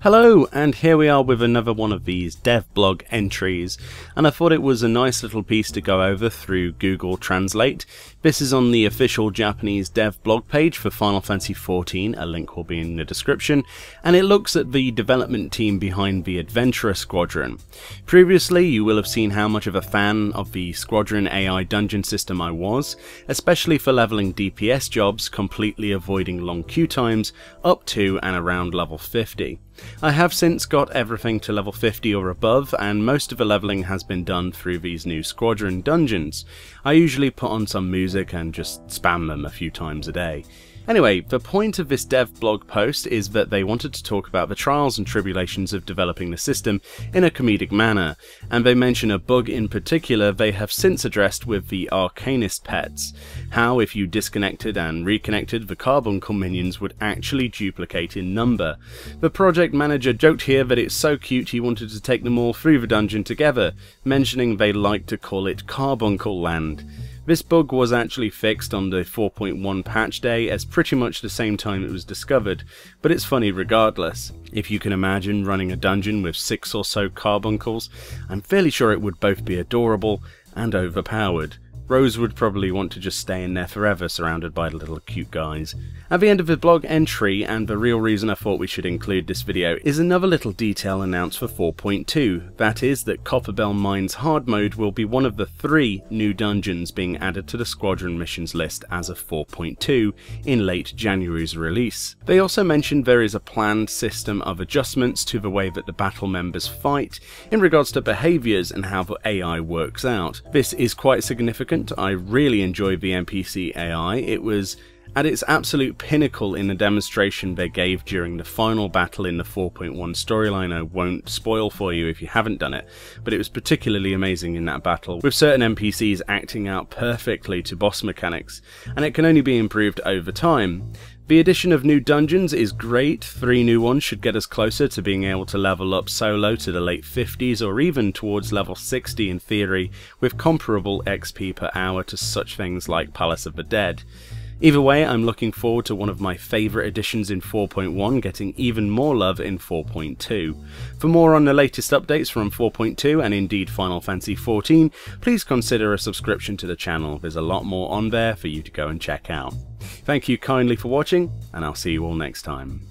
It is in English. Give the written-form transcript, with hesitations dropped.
Hello, and here we are with another one of these dev blog entries, and I thought it was a nice little piece to go over through Google Translate. This is on the official Japanese dev blog page for Final Fantasy XIV, a link will be in the description, and it looks at the development team behind the Adventurer Squadron. Previously, you will have seen how much of a fan of the Squadron AI dungeon system I was, especially for leveling DPS jobs, completely avoiding long queue times, up to and around level 50. I have since got everything to level 50 or above, and most of the leveling has been done through these new Squadron dungeons. I usually put on some music and just spam them a few times a day. Anyway, the point of this dev blog post is that they wanted to talk about the trials and tribulations of developing the system in a comedic manner, and they mention a bug in particular they have since addressed with the Arcanist pets. How if you disconnected and reconnected, the carbuncle minions would actually duplicate in number. The project manager joked here that it's so cute he wanted to take them all through the dungeon together, mentioning they like to call it Carbuncle Land. This bug was actually fixed on the 4.1 patch day as pretty much the same time it was discovered, but it's funny regardless. If you can imagine running a dungeon with 6 or so carbuncles, I'm fairly sure it would both be adorable and overpowered. Rose would probably want to just stay in there forever surrounded by the little cute guys. At the end of the blog entry, and the real reason I thought we should include this video, is another little detail announced for 4.2. That is that Copperbell Mines hard mode will be one of the 3 new dungeons being added to the Squadron missions list as of 4.2 in late January's release. They also mentioned there is a planned system of adjustments to the way that the battle members fight in regards to behaviours and how the AI works out. This is quite significant. I really enjoyed the NPC AI. It was at its absolute pinnacle in the demonstration they gave during the final battle in the 4.1 storyline. I won't spoil for you if you haven't done it, but it was particularly amazing in that battle, with certain NPCs acting out perfectly to boss mechanics, and it can only be improved over time. The addition of new dungeons is great. 3 new ones should get us closer to being able to level up solo to the late 50s or even towards level 60 in theory, with comparable XP per hour to such things like Palace of the Dead. Either way, I'm looking forward to one of my favourite additions in 4.1 getting even more love in 4.2. For more on the latest updates from 4.2 and indeed Final Fantasy XIV, please consider a subscription to the channel. There's a lot more on there for you to go and check out. Thank you kindly for watching, and I'll see you all next time.